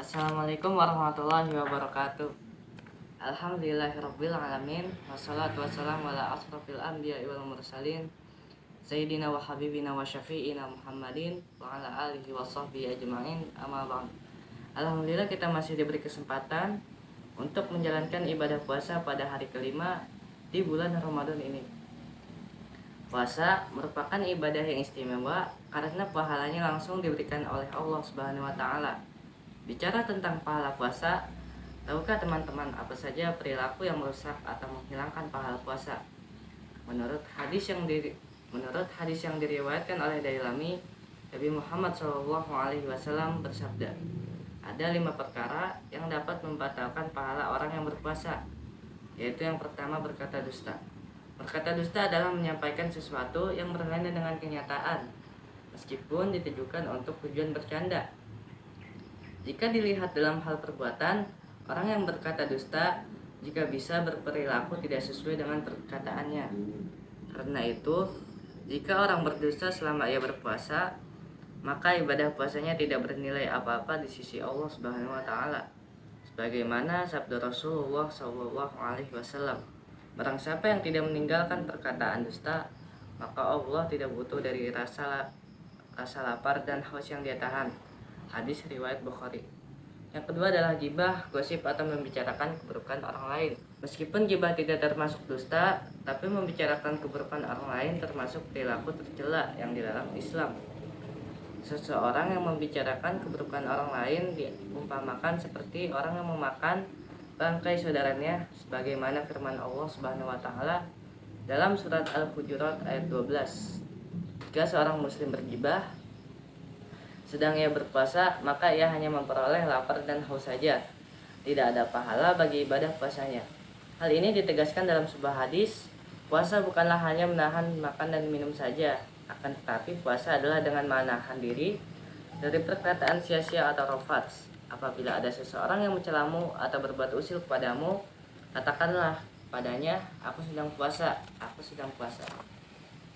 Assalamualaikum warahmatullahi wabarakatuh. Alhamdulillahirabbil alamin wassalatu wassalamu ala asrofil anbiya'i wal mursalin Sayyidina wa habibina wa syafi'ina Muhammadin wa ala alihi wa sahbihi ajma'in amma ba'd. Alhamdulillah kita masih diberi kesempatan untuk menjalankan ibadah puasa pada hari kelima di bulan Ramadan ini. Puasa merupakan ibadah yang istimewa karena pahalanya langsung diberikan oleh Allah Subhanahu wa taala. Bicara tentang pahala puasa, tahukah teman-teman apa saja perilaku yang merusak atau menghilangkan pahala puasa? Menurut hadis yang diriwayatkan oleh Dailami, Nabi Muhammad SAW bersabda, ada 5 perkara yang dapat membatalkan pahala orang yang berpuasa, yaitu yang pertama berkata dusta. Berkata dusta adalah menyampaikan sesuatu yang berlainan dengan kenyataan, meskipun ditujukan untuk tujuan bercanda. Jika dilihat dalam hal perbuatan, orang yang berkata dusta jika bisa berperilaku tidak sesuai dengan perkataannya. Karena itu, jika orang berdusta selama ia berpuasa, maka ibadah puasanya tidak bernilai apa-apa di sisi Allah Subhanahu wa taala. Sebagaimana sabda Rasulullah SAW, barang siapa yang tidak meninggalkan perkataan dusta, maka Allah tidak butuh dari rasa lapar dan haus yang dia tahan. Hadis riwayat Bukhari. Yang kedua adalah gibah, gosip atau membicarakan keburukan orang lain. Meskipun gibah tidak termasuk dusta, tapi membicarakan keburukan orang lain termasuk perilaku tercela yang dilarang Islam. Seseorang yang membicarakan keburukan orang lain diumpamakan seperti orang yang memakan bangkai saudaranya, sebagaimana firman Allah Subhanahu wa taala dalam surat Al-Hujurat ayat 12. Jika seorang muslim bergibah sedang ia berpuasa, maka ia hanya memperoleh lapar dan haus saja. Tidak ada pahala bagi ibadah puasanya. Hal ini ditegaskan dalam sebuah hadis, puasa bukanlah hanya menahan makan dan minum saja, akan tetapi puasa adalah dengan menahan diri dari perkataan sia-sia atau rafats. Apabila ada seseorang yang mencelamu atau berbuat usil kepadamu, katakanlah padanya, aku sedang puasa, aku sedang puasa.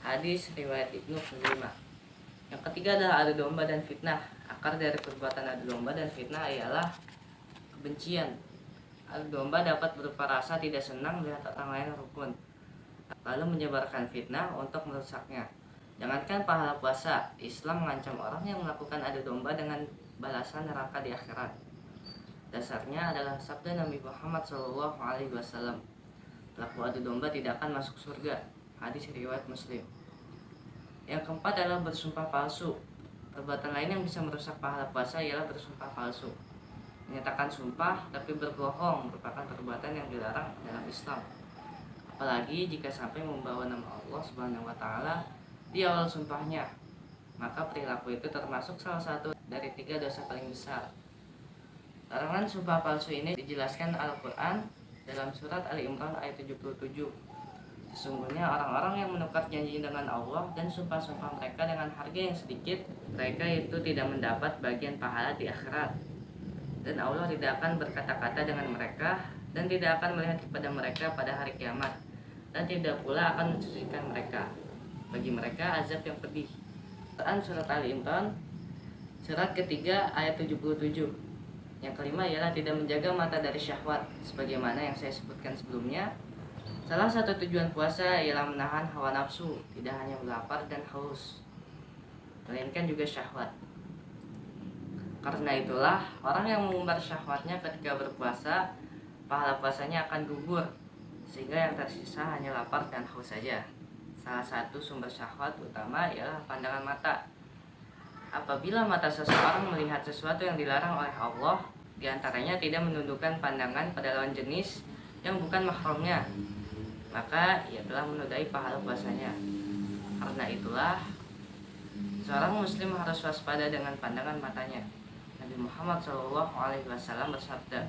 Hadis riwayat Ibnu Khuzaimah. Yang ketiga adalah adu domba dan fitnah. Akar dari perbuatan adu domba dan fitnah ialah kebencian. Adu domba dapat berupa rasa tidak senang melihat orang lain rukun, lalu menyebarkan fitnah untuk merusaknya. Jangankan pahala puasa, Islam mengancam orang yang melakukan adu domba dengan balasan neraka di akhirat. Dasarnya adalah sabda Nabi Muhammad SAW, pelaku adu domba tidak akan masuk surga. Hadis riwayat Muslim. Yang keempat adalah bersumpah palsu. Perbuatan lain yang bisa merusak pahala puasa ialah bersumpah palsu. Menyatakan sumpah tapi berbohong merupakan perbuatan yang dilarang dalam Islam. Apalagi jika sampai membawa nama Allah Subhanahu wa taala di awal sumpahnya, maka perilaku itu termasuk salah satu dari 3 dosa paling besar. Larangan sumpah palsu ini dijelaskan Al-Qur'an dalam surat Ali Imran ayat 77. Sesungguhnya orang-orang yang menukar janji dengan Allah dan sumpah-sumpah mereka dengan harga yang sedikit, mereka itu tidak mendapat bagian pahala di akhirat. Dan Allah tidak akan berkata-kata dengan mereka dan tidak akan melihat kepada mereka pada hari kiamat, dan tidak pula akan mensucikan mereka. Bagi mereka azab yang pedih. Quran surat Ali Imran surat ketiga ayat 77. Yang kelima ialah tidak menjaga mata dari syahwat, sebagaimana yang saya sebutkan sebelumnya. Salah satu tujuan puasa ialah menahan hawa nafsu, tidak hanya lapar dan haus, melainkan juga syahwat. Karena itulah orang yang mengumbar syahwatnya ketika berpuasa, pahala puasanya akan gugur, sehingga yang tersisa hanya lapar dan haus saja. Salah satu sumber syahwat utama ialah pandangan mata. Apabila mata seseorang melihat sesuatu yang dilarang oleh Allah, diantaranya tidak menundukkan pandangan pada lawan jenis yang bukan mahramnya, maka ia telah menodai pahala puasanya. Karena itulah seorang muslim harus waspada dengan pandangan matanya. Nabi Muhammad SAW bersabda,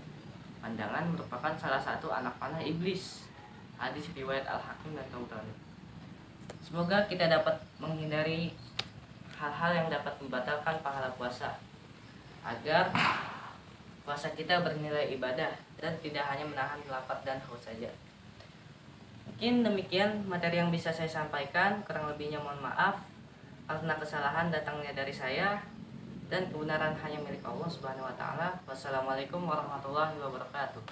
pandangan merupakan salah satu anak panah iblis. Hadis riwayat Al-Hakim dan Tabrani. Semoga kita dapat menghindari hal-hal yang dapat membatalkan pahala puasa, agar puasa kita bernilai ibadah dan tidak hanya menahan lapar dan haus saja. Mungkin demikian materi yang bisa saya sampaikan, kurang lebihnya mohon maaf karena kesalahan datangnya dari saya. dan kebenaran hanya milik Allah Subhanahu wa taala. Wassalamualaikum warahmatullahi wabarakatuh.